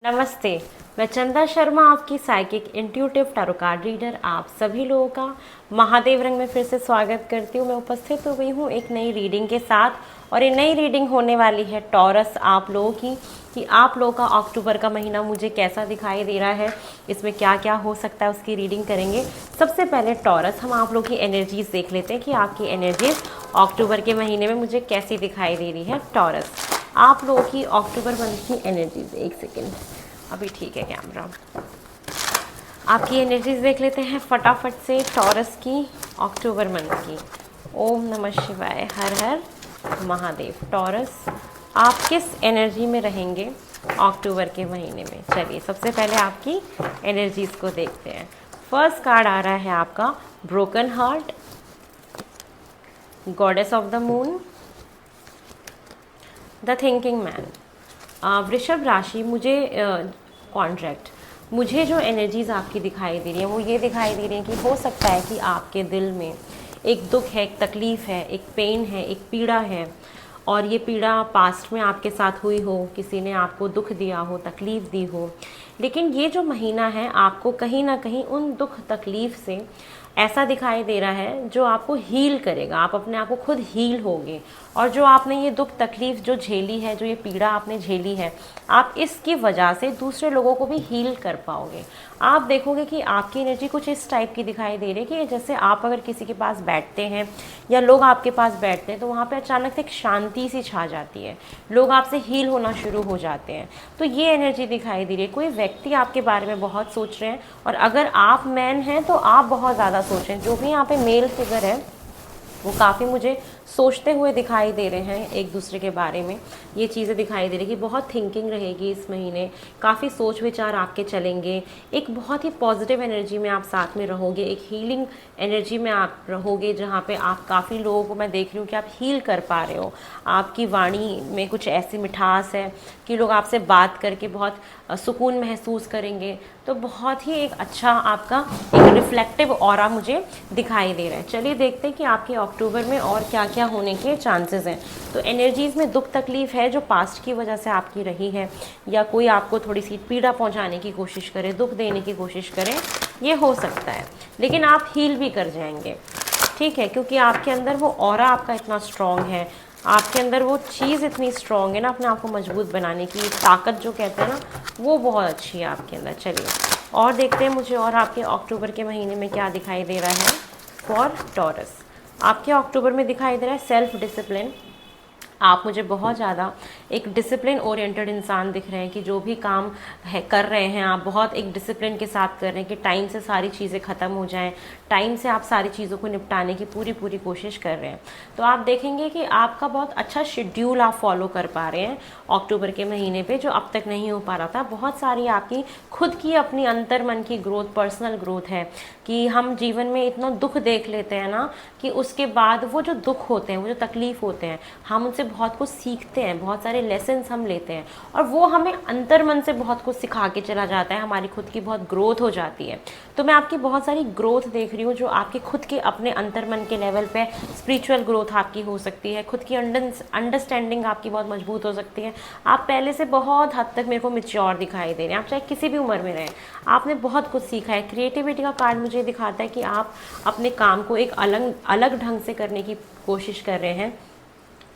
नमस्ते। मैं चंदा शर्मा, आपकी psychic intuitive tarot card reader, आप सभी लोगों का महादेव रंग में फिर से स्वागत करती हूँ। मैं उपस्थित हो गई हूँ एक नई रीडिंग के साथ और ये नई रीडिंग होने वाली है टॉरस आप लोगों की, कि आप लोगों का अक्टूबर का महीना मुझे कैसा दिखाई दे रहा है, इसमें क्या क्या हो सकता है, उसकी रीडिंग करेंगे। सबसे पहले टॉरस, हम आप लोगों की एनर्जीज देख लेते हैं कि आपकी एनर्जीज अक्टूबर के महीने में मुझे कैसी दिखाई दे रही है। टॉरस, आप लोगों की अक्टूबर मंथ की एनर्जीज, एक सेकेंड, अभी ठीक है कैमरा। आपकी एनर्जीज देख लेते हैं फटाफट से टॉरस की अक्टूबर मंथ की। ओम नमः शिवाय, हर हर महादेव। टॉरस, आप किस एनर्जी में रहेंगे अक्टूबर के महीने में? चलिए सबसे पहले आपकी एनर्जीज को देखते हैं। फर्स्ट कार्ड आ रहा है आपका broken heart, goddess of the moon, the thinking man. वृषभ राशि, मुझे कॉन्ट्रैक्ट, मुझे जो एनर्जीज़ आपकी दिखाई दे रही हैं वो ये दिखाई दे रही हैं कि हो सकता है कि आपके दिल में एक दुख है, एक तकलीफ़ है, एक पेन है, एक पीड़ा है, और ये पीड़ा पास्ट में आपके साथ हुई हो, किसी ने आपको दुख दिया हो, तकलीफ़ दी हो। लेकिन ये जो महीना है आपको कहीं ना कहीं उन दुख तकलीफ़ से ऐसा दिखाई दे रहा है जो आपको हील करेगा। आप अपने आप को खुद हील होगे, और जो आपने ये दुख तकलीफ़ जो झेली है, जो ये पीड़ा आपने झेली है, आप इसकी वजह से दूसरे लोगों को भी हील कर पाओगे। आप देखोगे कि आपकी एनर्जी कुछ इस टाइप की दिखाई दे रही है कि जैसे आप अगर किसी के पास बैठते हैं या लोग आपके पास बैठते हैं तो वहाँ पे अचानक से एक शांति सी छा जाती है, लोग आपसे हील होना शुरू हो जाते हैं। तो ये एनर्जी दिखाई दे रही है। कोई व्यक्ति आपके बारे में बहुत सोच रहे हैं, और अगर आप मैन हैं तो आप बहुत ज़्यादा सोच रहे हैं। जो भी यहाँ पे मेल फिगर है वो काफ़ी मुझे सोचते हुए दिखाई दे रहे हैं एक दूसरे के बारे में। ये चीज़ें दिखाई दे रही कि बहुत थिंकिंग रहेगी इस महीने, काफ़ी सोच विचार आपके चलेंगे, एक बहुत ही पॉजिटिव एनर्जी में आप साथ में रहोगे, एक हीलिंग एनर्जी में आप रहोगे, जहाँ पे आप काफ़ी लोगों को मैं देख रही हूँ कि आप हील कर पा रहे हो। आपकी वाणी में कुछ ऐसी मिठास है कि लोग आपसे बात करके बहुत सुकून महसूस करेंगे। तो बहुत ही एक अच्छा आपका एक रिफ्लेक्टिव ऑरा मुझे दिखाई दे रहा है। चलिए देखते हैं कि आपके अक्टूबर में और क्या क्या होने के चांसेस हैं। तो एनर्जीज़ में दुख तकलीफ़ है जो पास्ट की वजह से आपकी रही है, या कोई आपको थोड़ी सी पीड़ा पहुंचाने की कोशिश करे, दुख देने की कोशिश करे, ये हो सकता है। लेकिन आप हील भी कर जाएंगे, ठीक है, क्योंकि आपके अंदर वो ऑरा आपका इतना स्ट्रॉन्ग है, आपके अंदर वो चीज़ इतनी स्ट्रॉन्ग है ना, अपने आप को मजबूत बनाने की ताकत जो कहते हैं ना, वो बहुत अच्छी है आपके अंदर। चलिए और देखते हैं मुझे और आपके अक्टूबर के महीने में क्या दिखाई दे रहा है फॉर टॉरस। आपके अक्टूबर में दिखाई दे रहा है सेल्फ डिसिप्लिन। आप मुझे बहुत ज़्यादा एक डिसिप्लिन ओरिएंटेड इंसान दिख रहे हैं कि जो भी काम है कर रहे हैं आप बहुत एक डिसिप्लिन के साथ कर रहे हैं कि टाइम से सारी चीज़ें ख़त्म हो जाएं, टाइम से आप सारी चीज़ों को निपटाने की पूरी पूरी कोशिश कर रहे हैं। तो आप देखेंगे कि आपका बहुत अच्छा शेड्यूल आप फॉलो कर पा रहे हैं अक्टूबर के महीने पे, जो अब तक नहीं हो पा रहा था। बहुत सारी आपकी खुद की अपनी अंतर मन की ग्रोथ, पर्सनल ग्रोथ है कि हम जीवन में इतना दुख देख लेते हैं ना कि उसके बाद वो जो दुख होते हैं, वो जो तकलीफ़ होते हैं, हम उनसे बहुत कुछ सीखते हैं, बहुत सारे लेसन्स हम लेते हैं, और वो हमें अंतर मन से बहुत कुछ सिखा के चला जाता है, हमारी खुद की बहुत ग्रोथ हो जाती है। तो मैं आपकी बहुत सारी ग्रोथ देख रही हूँ जो आपके खुद के अपने अंतर मन के लेवल पे स्पिरिचुअल ग्रोथ आपकी हो सकती है, खुद की अंडरस्टैंडिंग आपकी बहुत मजबूत हो सकती है। आप पहले से बहुत हद तक मेरे को मैच्योर दिखाई दे रहे हैं, आप चाहे किसी भी उम्र में रहें, आपने बहुत कुछ सीखा है। क्रिएटिविटी का कार्ड मुझे दिखाता है कि आप अपने काम को एक अलग अलग ढंग से करने की कोशिश कर रहे हैं,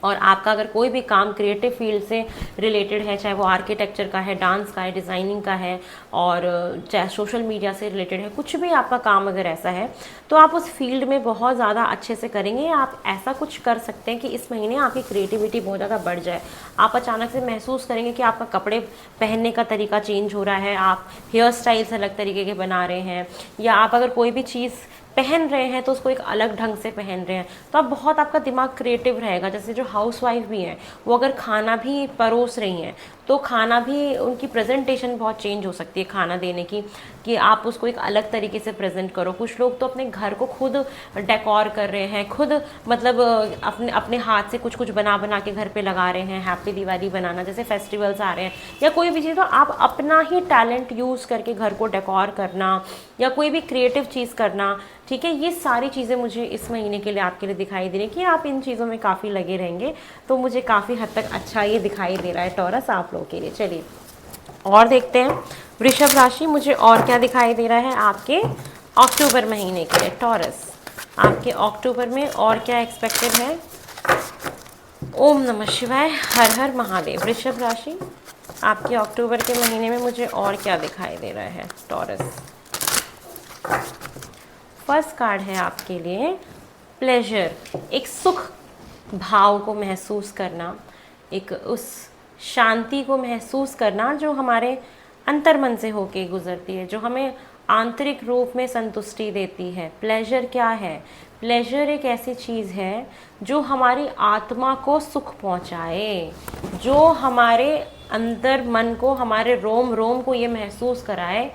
और आपका अगर कोई भी काम क्रिएटिव फील्ड से रिलेटेड है, चाहे वो आर्किटेक्चर का है, डांस का है, डिज़ाइनिंग का है, और चाहे सोशल मीडिया से रिलेटेड है, कुछ भी आपका काम अगर ऐसा है तो आप उस फील्ड में बहुत ज़्यादा अच्छे से करेंगे। आप ऐसा कुछ कर सकते हैं कि इस महीने आपकी क्रिएटिविटी बहुत ज़्यादा बढ़ जाए। आप अचानक से महसूस करेंगे कि आपका कपड़े पहनने का तरीका चेंज हो रहा है, आप हेयर स्टाइल्स अलग तरीके के बना रहे हैं, या आप अगर कोई भी चीज़ पहन रहे हैं तो उसको एक अलग ढंग से पहन रहे हैं, तो अब बहुत आपका दिमाग क्रिएटिव रहेगा। जैसे जो हाउसवाइफ भी हैं, वो अगर खाना भी परोस रही हैं तो खाना भी उनकी प्रेजेंटेशन बहुत चेंज हो सकती है खाना देने की, कि आप उसको एक अलग तरीके से प्रेजेंट करो। कुछ लोग तो अपने घर को खुद डेकोर कर रहे हैं, खुद मतलब अपने अपने हाथ से कुछ कुछ बना बना के घर पे लगा रहे हैं। हैप्पी दिवाली बनाना, जैसे फेस्टिवल्स आ रहे हैं या कोई भी चीज़, तो आप अपना ही टैलेंट यूज़ करके घर को डेकोर करना या कोई भी क्रिएटिव चीज़ करना, ठीक है, ये सारी चीज़ें मुझे इस महीने के लिए आपके लिए दिखाई दे रही है कि आप इन चीज़ों में काफ़ी लगे रहेंगे। तो मुझे काफ़ी हद तक अच्छा ये दिखाई दे रहा है टॉरस आप लोगों के लिए। चलिए और देखते हैं वृषभ राशि, मुझे और क्या दिखाई दे रहा है आपके अक्टूबर महीने के लिए। टॉरस, आपके अक्टूबर में और क्या एक्सपेक्टेड है। ओम नमः शिवाय, हर हर महादेव। वृषभ राशि, आपके अक्टूबर के महीने में मुझे और क्या दिखाई दे रहा है। टॉरस, फर्स्ट कार्ड है आपके लिए प्लेजर, एक सुख भाव को महसूस करना, एक उस शांति को महसूस करना जो हमारे अंतर्मन से होके गुजरती है, जो हमें आंतरिक रूप में संतुष्टि देती है। प्लेजर क्या है? प्लेजर एक ऐसी चीज़ है जो हमारी आत्मा को सुख पहुंचाए, जो हमारे अंदर मन को, हमारे रोम रोम को ये महसूस कराए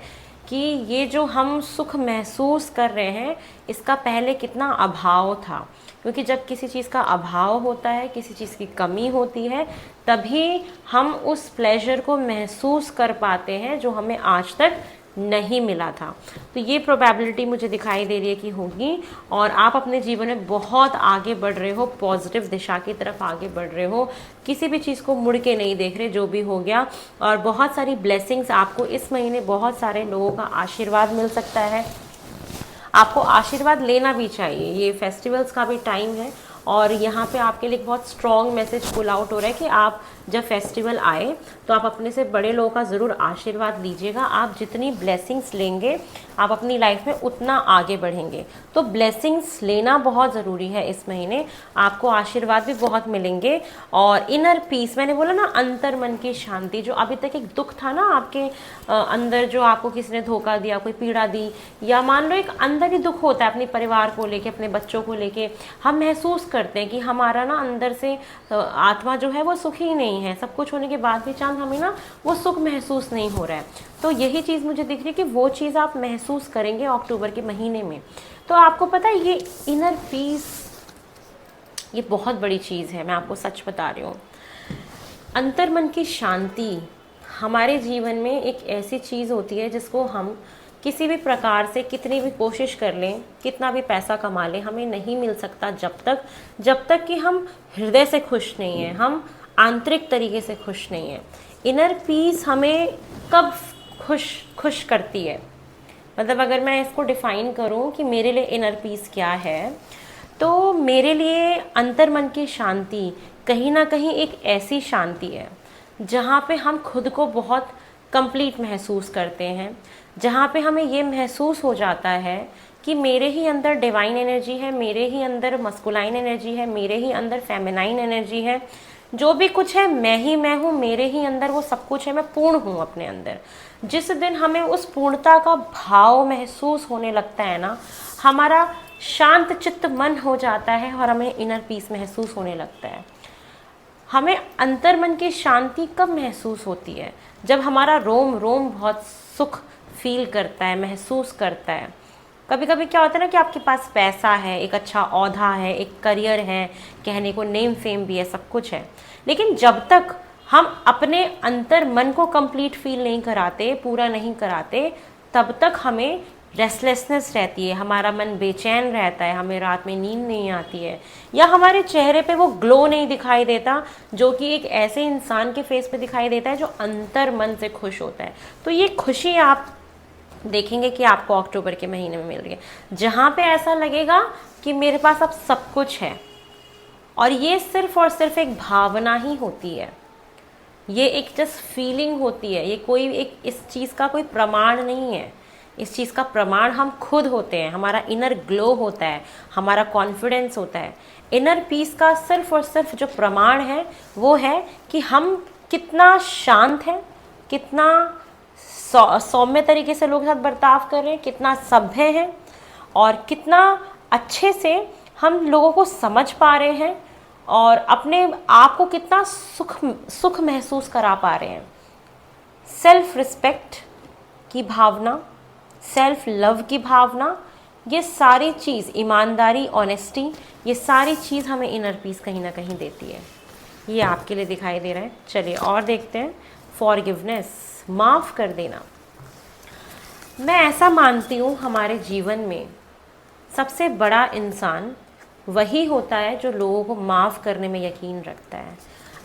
कि ये जो हम सुख महसूस कर रहे हैं इसका पहले कितना अभाव था। क्योंकि जब किसी चीज़ का अभाव होता है, किसी चीज़ की कमी होती है, तभी हम उस प्लेजर को महसूस कर पाते हैं जो हमें आज तक नहीं मिला था। तो ये प्रोबेबिलिटी मुझे दिखाई दे रही है कि होगी, और आप अपने जीवन में बहुत आगे बढ़ रहे हो, पॉजिटिव दिशा की तरफ आगे बढ़ रहे हो, किसी भी चीज़ को मुड़ के नहीं देख रहे, जो भी हो गया। और बहुत सारी ब्लेसिंग्स आपको इस महीने, बहुत सारे लोगों का आशीर्वाद मिल सकता है। आपको आशीर्वाद लेना भी चाहिए, ये फेस्टिवल्स का भी टाइम है, और यहाँ पे आपके लिए बहुत स्ट्रॉन्ग मैसेज पुल आउट हो रहा है कि आप जब फेस्टिवल आए तो आप अपने से बड़े लोगों का ज़रूर आशीर्वाद लीजिएगा। आप जितनी ब्लेसिंग्स लेंगे आप अपनी लाइफ में उतना आगे बढ़ेंगे। तो ब्लेसिंग्स लेना बहुत ज़रूरी है इस महीने, आपको आशीर्वाद भी बहुत मिलेंगे। और इनर पीस, मैंने बोला ना, अंतर मन की शांति, जो अभी तक एक दुख था ना आपके अंदर, जो आपको किसी ने धोखा दिया, कोई पीड़ा दी, या मान लो एक अंदर ही दुख होता है अपने परिवार को लेके, अपने बच्चों को लेके, हम महसूस करते हैं कि हमारा ना अंदर से आत्मा जो है वो सुखी नहीं है, सब कुछ होने के बाद भी चांद हमें ना वो सुख महसूस नहीं हो रहा है। तो यही चीज़ मुझे दिख रही है कि वो चीज़ आप महसूस करेंगे अक्टूबर के महीने में। तो आपको पता है ये इनर पीस, ये बहुत बड़ी चीज़ है, मैं आपको सच बता रही हूँ। अंतर्मन की शांति हमारे जीवन में एक ऐसी चीज़ होती है जिसको हम किसी भी प्रकार से कितनी भी कोशिश कर लें, कितना भी पैसा कमा लें, हमें नहीं मिल सकता जब तक कि हम हृदय से खुश नहीं हैं, हम आंतरिक तरीके से खुश नहीं हैं। इनर पीस हमें कब खुश करती है, मतलब अगर मैं इसको डिफ़ाइन करूं कि मेरे लिए इनर पीस क्या है, तो मेरे लिए अंतर्मन की शांति कहीं ना कहीं एक ऐसी शांति है जहाँ पे हम खुद को बहुत कंप्लीट महसूस करते हैं, जहाँ पे हमें ये महसूस हो जाता है कि मेरे ही अंदर डिवाइन एनर्जी है, मेरे ही अंदर मस्कुलाइन एनर्जी है, मेरे ही अंदर फेमिनाइन एनर्जी है, जो भी कुछ है मैं ही मैं हूँ, मेरे ही अंदर वो सब कुछ है, मैं पूर्ण हूँ अपने अंदर। जिस दिन हमें उस पूर्णता का भाव महसूस होने लगता है ना, हमारा शांत चित्त मन हो जाता है और हमें इनर पीस महसूस होने लगता है। हमें अंतर्मन की शांति कब महसूस होती है? जब हमारा रोम रोम बहुत सुख फील करता है, महसूस करता है। कभी कभी क्या होता है ना कि आपके पास पैसा है, एक अच्छा औहदा है, एक करियर है, कहने को नेम फेम भी है, सब कुछ है, लेकिन जब तक हम अपने अंतर मन को कंप्लीट फील नहीं कराते, पूरा नहीं कराते, तब तक हमें रेस्टलेसनेस रहती है, हमारा मन बेचैन रहता है, हमें रात में नींद नहीं आती है, या हमारे चेहरे पे वो ग्लो नहीं दिखाई देता जो कि एक ऐसे इंसान के फेस पे दिखाई देता है जो अंतर मन से खुश होता है। तो ये खुशी आप देखेंगे कि आपको अक्टूबर के महीने में मिल रही है, जहाँ पे ऐसा लगेगा कि मेरे पास अब सब कुछ है। और ये सिर्फ और सिर्फ एक भावना ही होती है, ये एक जस्ट फीलिंग होती है, ये कोई एक इस चीज़ का कोई प्रमाण नहीं है। इस चीज़ का प्रमाण हम खुद होते हैं, हमारा इनर ग्लो होता है, हमारा कॉन्फिडेंस होता है। इनर पीस का सिर्फ और सिर्फ जो प्रमाण है वो है कि हम कितना शांत हैं, कितना सौम्य तरीके से लोगों के साथ बर्ताव कर रहे हैं, कितना सभ्य हैं, और कितना अच्छे से हम लोगों को समझ पा रहे हैं, और अपने आप को कितना सुख महसूस करा पा रहे हैं। सेल्फ रिस्पेक्ट की भावना, सेल्फ लव की भावना, ये सारी चीज़, ईमानदारी, ऑनेस्टी, ये सारी चीज़ हमें इनर पीस कहीं ना कहीं देती है। ये आपके लिए दिखाई दे रहा है। चलिए और देखते हैं। फॉरगिवनेस, माफ़ कर देना। मैं ऐसा मानती हूँ हमारे जीवन में सबसे बड़ा इंसान वही होता है जो लोगों को माफ़ करने में यकीन रखता है।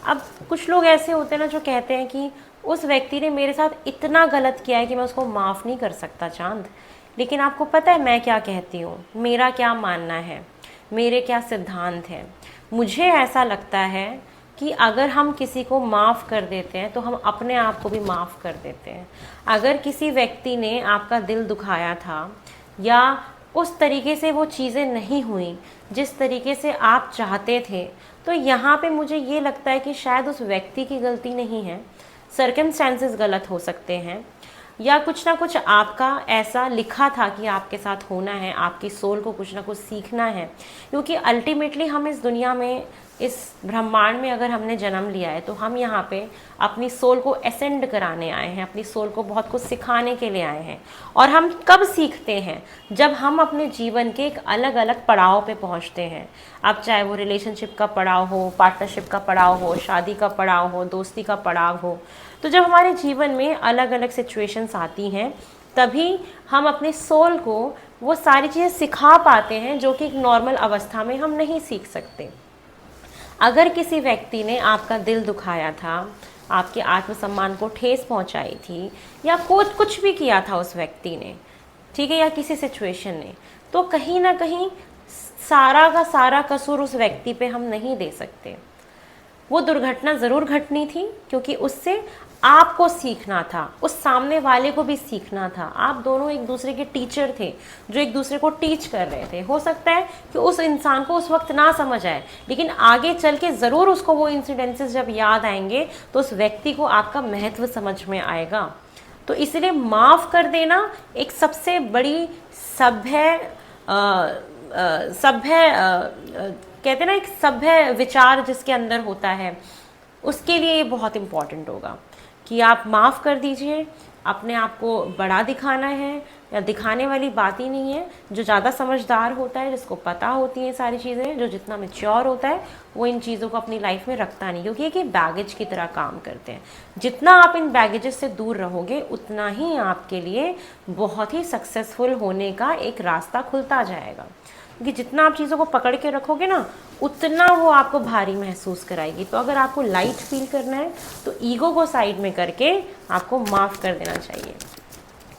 अब कुछ लोग ऐसे होते हैं ना जो कहते हैं कि उस व्यक्ति ने मेरे साथ इतना गलत किया है कि मैं उसको माफ़ नहीं कर सकता चांद। लेकिन आपको पता है मैं क्या कहती हूँ, मेरा क्या मानना है, मेरे क्या सिद्धांत हैं। मुझे ऐसा लगता है कि अगर हम किसी को माफ़ कर देते हैं तो हम अपने आप को भी माफ़ कर देते हैं। अगर किसी व्यक्ति ने आपका दिल दुखाया था या उस तरीके से वो चीज़ें नहीं हुई जिस तरीके से आप चाहते थे, तो यहाँ पे मुझे ये लगता है कि शायद उस व्यक्ति की गलती नहीं है, सर्कमस्टेंसेस गलत हो सकते हैं, या कुछ ना कुछ आपका ऐसा लिखा था कि आपके साथ होना है, आपकी सोल को कुछ ना कुछ सीखना है। क्योंकि अल्टीमेटली हम इस दुनिया में, इस ब्रह्मांड में अगर हमने जन्म लिया है तो हम यहाँ पे अपनी सोल को असेंड कराने आए हैं, अपनी सोल को बहुत कुछ सिखाने के लिए आए हैं। और हम कब सीखते हैं? जब हम अपने जीवन के एक अलग अलग पड़ाव पे पहुँचते हैं। अब चाहे वो रिलेशनशिप का पड़ाव हो, पार्टनरशिप का पड़ाव हो, शादी का पड़ाव हो, दोस्ती का पड़ाव हो, तो जब हमारे जीवन में अलग अलग सिचुएशंस आती हैं तभी हम अपने सोल को वो सारी चीज़ें सिखा पाते हैं जो कि एक नॉर्मल अवस्था में हम नहीं सीख सकते। अगर किसी व्यक्ति ने आपका दिल दुखाया था, आपके आत्मसम्मान को ठेस पहुंचाई थी, या कुछ भी किया था उस व्यक्ति ने, ठीक है, या किसी सिचुएशन ने, तो कहीं ना कहीं सारा का सारा कसूर उस व्यक्ति पे हम नहीं दे सकते। वो दुर्घटना ज़रूर घटनी थी क्योंकि उससे आपको सीखना था, उस सामने वाले को भी सीखना था। आप दोनों एक दूसरे के टीचर थे जो एक दूसरे को टीच कर रहे थे। हो सकता है कि उस इंसान को उस वक्त ना समझ आए, लेकिन आगे चल के ज़रूर उसको वो इंसिडेंसेस जब याद आएंगे तो उस व्यक्ति को आपका महत्व समझ में आएगा। तो इसलिए माफ़ कर देना एक सबसे बड़ी सभ्य कहते हैं ना, एक सभ्य विचार जिसके अंदर होता है, उसके लिए ये बहुत इम्पॉर्टेंट होगा कि आप माफ़ कर दीजिए। अपने आप को बड़ा दिखाना है या दिखाने वाली बात ही नहीं है। जो ज़्यादा समझदार होता है, जिसको पता होती हैं सारी चीज़ें, जो जितना मैच्योर होता है, वो इन चीज़ों को अपनी लाइफ में रखता नहीं, क्योंकि ये बैगेज की तरह काम करते हैं। जितना आप इन बैगेजेस से दूर रहोगे उतना ही आपके लिए बहुत ही सक्सेसफुल होने का एक रास्ता खुलता जाएगा। क्योंकि जितना आप चीज़ों को पकड़ के रखोगे ना, उतना वो आपको भारी महसूस कराएगी। तो अगर आपको लाइट फील करना है तो ईगो को साइड में करके आपको माफ़ कर देना चाहिए।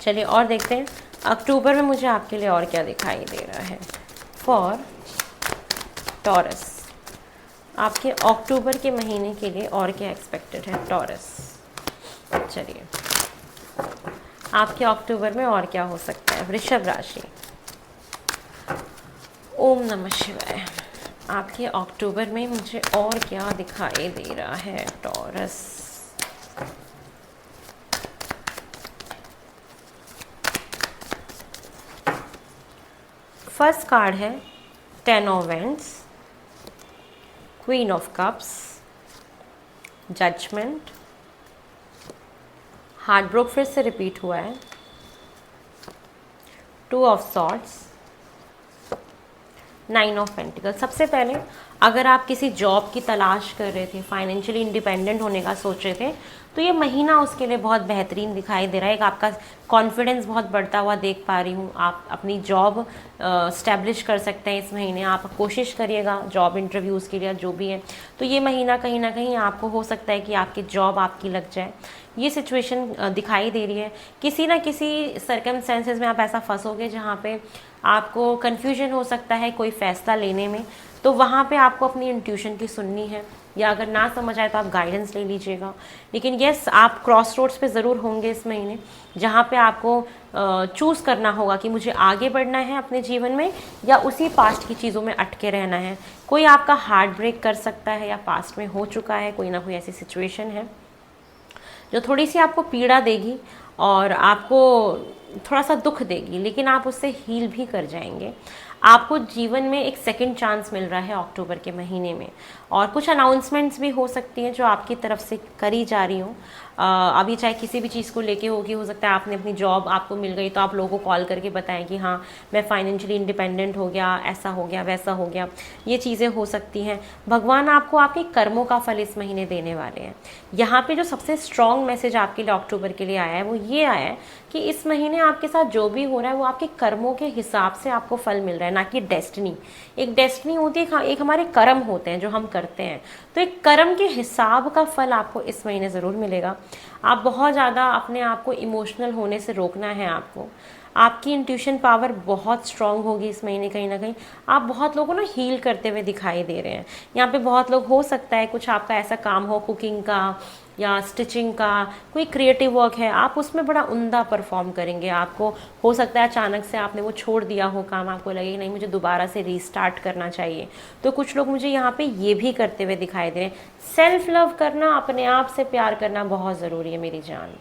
चलिए और देखते हैं अक्टूबर में मुझे आपके लिए और क्या दिखाई दे रहा है। फॉर टॉरस, आपके अक्टूबर के महीने के लिए और क्या एक्सपेक्टेड है टॉरस। चलिए आपके अक्टूबर में और क्या हो सकता है। वृषभ राशि, ओम नमः शिवाय। आपके अक्टूबर में मुझे और क्या दिखाई दे रहा है टॉरस। फर्स्ट कार्ड है 10 of wands, queen of cups, judgement, heart broke फिर से रिपीट हुआ है, 2 ऑफ सॉर्ड्स, 9 ऑफ पेंटिकल। सबसे पहले अगर आप किसी जॉब की तलाश कर रहे थे, फाइनेंशियली इंडिपेंडेंट होने का सोच रहे थे, तो ये महीना उसके लिए बहुत बेहतरीन दिखाई दे रहा है। एक आपका कॉन्फिडेंस बहुत बढ़ता हुआ देख पा रही हूँ। आप अपनी जॉब स्टैब्लिश कर सकते हैं इस महीने। आप कोशिश करिएगा जॉब इंटरव्यूज़ के लिए, जो भी है। तो ये महीना कहीं ना कहीं आपको हो सकता है कि आपकी जॉब आपकी लग जाए, ये सिचुएशन दिखाई दे रही है। किसी ना किसी सर्कमस्टेंसेस में आप ऐसा फंसोगे जहाँ पे आपको कन्फ्यूजन हो सकता है कोई फ़ैसला लेने में, तो वहाँ पे आपको अपनी इंट्यूशन की सुननी है, या अगर ना समझ आए तो आप गाइडेंस ले लीजिएगा। लेकिन यस, आप क्रॉस रोड्स पे ज़रूर होंगे इस महीने, जहाँ पे आपको चूज़ करना होगा कि मुझे आगे बढ़ना है अपने जीवन में या उसी पास्ट की चीज़ों में अटके रहना है। कोई आपका हार्ट ब्रेक कर सकता है या पास्ट में हो चुका है, कोई ना कोई ऐसी सिचुएशन है जो थोड़ी सी आपको पीड़ा देगी और आपको थोड़ा सा दुख देगी, लेकिन आप उससे हील भी कर जाएंगे। आपको जीवन में एक सेकंड चांस मिल रहा है अक्टूबर के महीने में, और कुछ अनाउंसमेंट्स भी हो सकती हैं जो आपकी तरफ से करी जा रही हों। अभी चाहे किसी भी चीज़ को लेके होगी, हो सकता है आपने अपनी जॉब आपको मिल गई तो आप लोगों को कॉल करके बताएं कि हाँ मैं फाइनेंशियली इंडिपेंडेंट हो गया, ऐसा हो गया, वैसा हो गया। ये चीज़ें हो सकती हैं। भगवान आपको आपके कर्मों का फल इस महीने देने वाले हैं। यहाँ पे जो सबसे स्ट्रॉन्ग मैसेज आपके लिए अक्टूबर के लिए आया है वो ये आया है कि इस महीने आपके साथ जो भी हो रहा है वो आपके कर्मों के हिसाब से आपको फल मिल रहा है, ना कि डेस्टिनी। एक डेस्टिनी होती है, एक हमारे कर्म होते हैं जो हम करते हैं, तो एक कर्म के हिसाब का फल आपको इस महीने ज़रूर मिलेगा। आप बहुत ज़्यादा अपने आप को इमोशनल होने से रोकना है आपको। आपकी इंट्यूशन पावर बहुत स्ट्रांग होगी इस महीने कहीं ना कहीं। आप बहुत लोगों को ना हील करते हुए दिखाई दे रहे हैं। यहाँ पे बहुत लोग, हो सकता है कुछ आपका ऐसा काम हो कुकिंग का या स्टिचिंग का, कोई क्रिएटिव वर्क है, आप उसमें बड़ा उम्दा परफॉर्म करेंगे। आपको हो सकता है अचानक से आपने वो छोड़ दिया हो काम, आपको लगे कि नहीं मुझे दोबारा से रीस्टार्ट करना चाहिए। तो कुछ लोग मुझे यहाँ पे ये भी करते हुए दिखाई दे रहे हैं। सेल्फ लव करना, अपने आप से प्यार करना बहुत ज़रूरी है मेरी जान।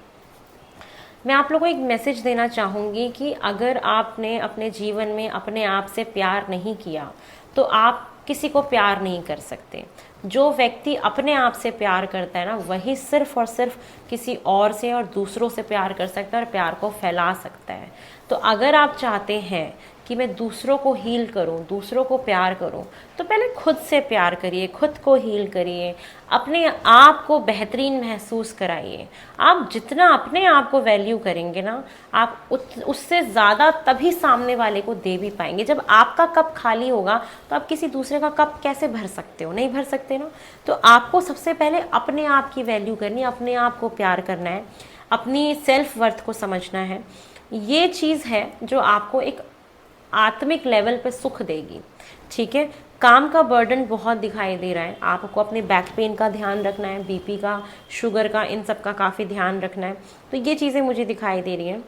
मैं आप लोगों को एक मैसेज देना चाहूँगी कि अगर आपने अपने जीवन में अपने आप से प्यार नहीं किया तो आप किसी को प्यार नहीं कर सकते। जो व्यक्ति अपने आप से प्यार करता है ना, वही सिर्फ और सिर्फ किसी और से और दूसरों से प्यार कर सकता है और प्यार को फैला सकता है। तो अगर आप चाहते हैं कि मैं दूसरों को हील करूं, दूसरों को प्यार करूं, तो पहले खुद से प्यार करिए, खुद को हील करिए, अपने आप को बेहतरीन महसूस कराइए। आप जितना अपने आप को वैल्यू करेंगे ना, आप उससे ज़्यादा तभी सामने वाले को दे भी पाएंगे। जब आपका कप खाली होगा तो आप किसी दूसरे का कप कैसे भर सकते हो? नहीं भर सकते ना। तो आपको सबसे पहले अपने आप की वैल्यू करनी है, अपने आप को प्यार करना है, अपनी सेल्फ वर्थ को समझना है। ये चीज़ है जो आपको एक आत्मिक लेवल पे सुख देगी। ठीक है, काम का बर्डन बहुत दिखाई दे रहा है, आपको अपने बैक पेन का ध्यान रखना है, बीपी का, शुगर का, इन सब का काफ़ी ध्यान रखना है। तो ये चीज़ें मुझे दिखाई दे रही हैं।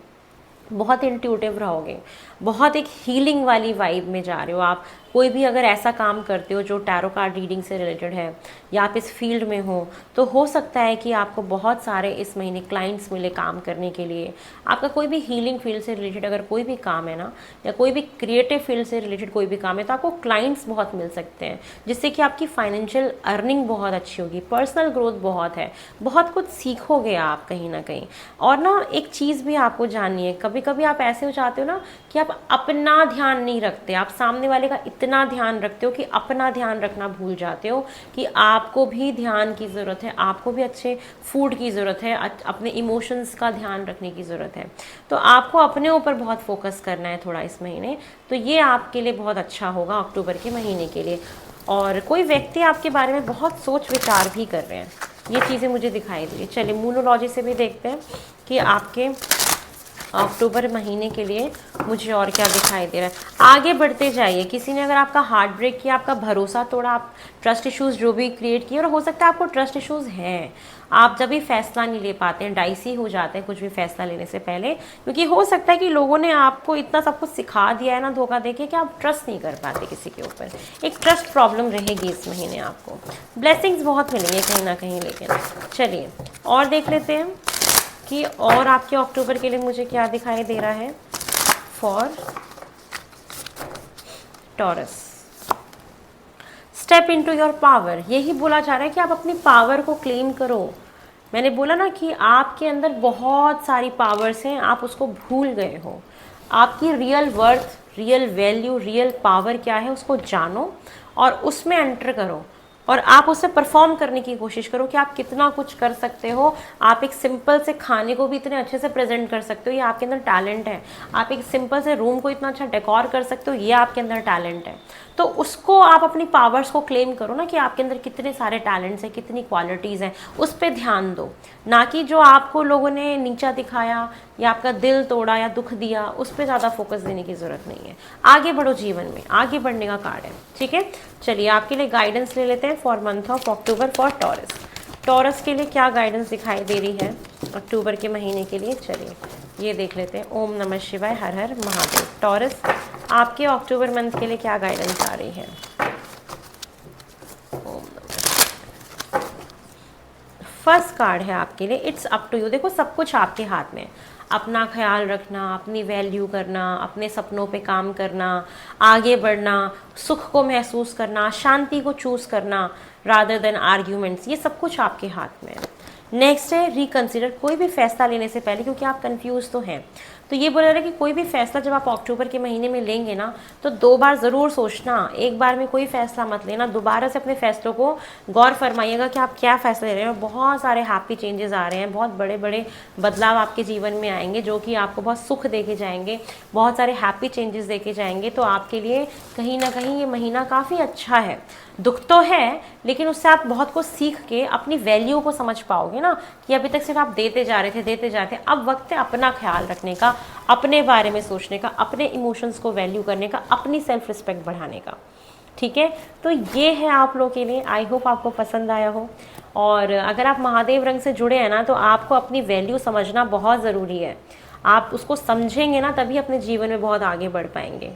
बहुत इंट्यूटिव रहोगे, बहुत एक हीलिंग वाली वाइब में जा रहे हो आप। कोई भी अगर ऐसा काम करते हो जो टैरो कार्ड रीडिंग से रिलेटेड है या आप इस फील्ड में हो, तो हो सकता है कि आपको बहुत सारे इस महीने क्लाइंट्स मिले काम करने के लिए। आपका कोई भी हीलिंग फील्ड से रिलेटेड अगर कोई भी काम है ना, या कोई भी क्रिएटिव फील्ड से रिलेटेड कोई भी काम है, तो आपको क्लाइंट्स बहुत मिल सकते हैं, जिससे कि आपकी फाइनेंशियल अर्निंग बहुत अच्छी होगी, पर्सनल ग्रोथ बहुत है, बहुत कुछ सीखोगे आप कहीं ना कहीं। और ना एक चीज़ भी आपको जाननी है, कभी कभी आप ऐसे हो जाते हो ना कि आप अपना ध्यान नहीं रखते, आप सामने वाले का इतना ध्यान रखते हो कि अपना ध्यान रखना भूल जाते हो कि आपको भी ध्यान की ज़रूरत है, आपको भी अच्छे फूड की ज़रूरत है, अपने इमोशंस का ध्यान रखने की ज़रूरत है। तो आपको अपने ऊपर बहुत फोकस करना है थोड़ा इस महीने। तो ये आपके लिए बहुत अच्छा होगा अक्टूबर के महीने के लिए। और कोई व्यक्ति आपके बारे में बहुत सोच विचार भी कर रहे हैं, ये चीज़ें मुझे दिखाई दी। चलिए मूनोलॉजी से भी देखते हैं कि आपके अक्टूबर महीने के लिए मुझे और क्या दिखाई दे रहा है। आगे बढ़ते जाइए। किसी ने अगर आपका हार्ट ब्रेक किया, आपका भरोसा तोड़ा, आप ट्रस्ट इश्यूज़ जो भी क्रिएट किए, और हो सकता है आपको ट्रस्ट इश्यूज़ हैं, आप जब भी फैसला नहीं ले पाते हैं, डाइसी हो जाते हैं कुछ भी फैसला लेने से पहले, क्योंकि हो सकता है कि लोगों ने आपको इतना सब कुछ सिखा दिया है ना धोखा देके, कि आप ट्रस्ट नहीं कर पाते किसी के ऊपर। एक ट्रस्ट प्रॉब्लम रहेगी इस महीने आपको। ब्लेसिंग्स बहुत मिलेंगे कहीं ना कहीं। लेकिन चलिए और देख लेते हैं कि और आपके अक्टूबर के लिए मुझे क्या दिखाई दे रहा है for taurus. Step into your power, यही बोला जा रहा है कि आप अपनी पावर को क्लेम करो। मैंने बोला ना कि आपके अंदर बहुत सारी पावर्स हैं, आप उसको भूल गए हो। आपकी real worth, real value, real power क्या है उसको जानो और उसमें एंटर करो, और आप उससे परफॉर्म करने की कोशिश करो कि आप कितना कुछ कर सकते हो। आप एक सिंपल से खाने को भी इतने अच्छे से प्रेजेंट कर सकते हो, ये आपके अंदर टैलेंट है। आप एक सिंपल से रूम को इतना अच्छा डेकोर कर सकते हो, ये आपके अंदर टैलेंट है। तो उसको आप अपनी पावर्स को क्लेम करो ना, कि आपके अंदर कितने सारे टैलेंट्स हैं, कितनी क्वालिटीज़ हैं, उस पर ध्यान दो। ना कि जो आपको लोगों ने नीचा दिखाया या आपका दिल तोड़ा या दुख दिया, उस पर ज़्यादा फोकस देने की ज़रूरत नहीं है। आगे बढ़ो जीवन में, आगे बढ़ने का कार्ड है। ठीक है, चलिए आपके लिए गाइडेंस ले लेते हैं for month of October for taurus. Taurus के लिए क्या गाइडेंस दिखाई दे रही है अक्टूबर के महीने के लिए, चलिए ये देख लेते हैं। ओम नमः शिवाय, हर हर महादेव। टॉरस, आपके अक्टूबर मंथ के लिए क्या गाइडेंस आ रही है? ओम नमः। फर्स्ट कार्ड है आपके लिए, इट्स अप टू यू। देखो सब कुछ आपके हाथ में, अपना ख्याल रखना, अपनी वैल्यू करना, अपने सपनों पे काम करना, आगे बढ़ना, सुख को महसूस करना, शांति को चूज़ करना रादर देन आर्ग्यूमेंट्स, ये सब कुछ आपके हाथ में है। नेक्स्ट है रिकंसिडर, कोई भी फैसला लेने से पहले, क्योंकि आप कंफ्यूज तो हैं, तो ये बोला रहा है कि कोई भी फैसला जब आप अक्टूबर के महीने में लेंगे ना, तो 2 बार ज़रूर सोचना, एक बार में कोई फैसला मत लेना, दोबारा से अपने फैसलों को गौर फरमाइएगा कि आप क्या फैसले ले रहे हैं। बहुत सारे हैप्पी चेंजेस आ रहे हैं, बहुत बड़े बड़े बदलाव आपके जीवन में आएंगे जो कि आपको बहुत सुख देके जाएंगे, बहुत सारे हैप्पी चेंजेस देके जाएंगे। तो आपके लिए कहीं ना कहीं ये महीना काफ़ी अच्छा है। दुख तो है, लेकिन उससे आप बहुत कुछ सीख के अपनी वैल्यू को समझ पाओगे जाओगे ना कि अभी तक सिर्फ आप देते जा रहे थे, अब वक्त है अपना ख्याल रखने का, अपने बारे में सोचने का, अपने इमोशंस को वैल्यू करने का, अपनी सेल्फ रिस्पेक्ट बढ़ाने का। ठीक है, तो ये है आप लोगों के लिए। आई होप आपको पसंद आया हो। और अगर आप महादेव रंग से जुड़े हैं ना, तो आपको अपनी वैल्यू समझना बहुत ज़रूरी है। आप उसको समझेंगे ना, तभी अपने जीवन में बहुत आगे बढ़ पाएंगे।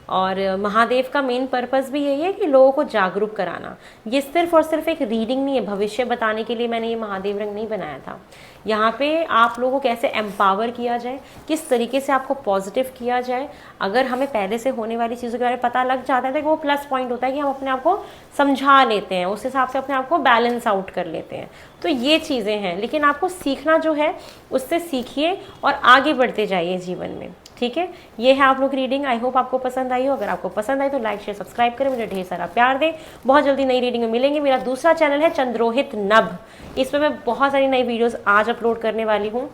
और महादेव का मेन पर्पस भी यही है कि लोगों को जागरूक कराना। ये सिर्फ और सिर्फ एक रीडिंग नहीं है, भविष्य बताने के लिए मैंने ये महादेव रंग नहीं बनाया था। यहाँ पे आप लोगों को कैसे एम्पावर किया जाए, किस तरीके से आपको पॉजिटिव किया जाए। अगर हमें पहले से होने वाली चीज़ों के बारे में पता लग जाता है तो वो प्लस पॉइंट होता है कि हम अपने आप को समझा लेते हैं, उस हिसाब से अपने आप को बैलेंस आउट कर लेते हैं। तो ये चीज़ें हैं, लेकिन आपको सीखना जो है उससे सीखिए और आगे बढ़ते जाइए जीवन में। ठीक है, ये है आप लोग की रीडिंग। आई होप आपको पसंद आई हो। अगर आपको पसंद आई तो लाइक शेयर सब्सक्राइब करें, मुझे ढेर सारा प्यार दें। बहुत जल्दी नई रीडिंग में मिलेंगे। मेरा दूसरा चैनल है चंद्रोहित नभ, इसमें मैं बहुत सारी नई वीडियोस आज अपलोड करने वाली हूँ।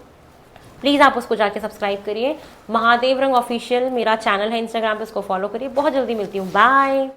प्लीज़ आप उसको जाके सब्सक्राइब करिए। महादेव रंग ऑफिशियल मेरा चैनल है इंस्टाग्राम पे, उसको फॉलो करिए। बहुत जल्दी मिलती हूँ, बाय।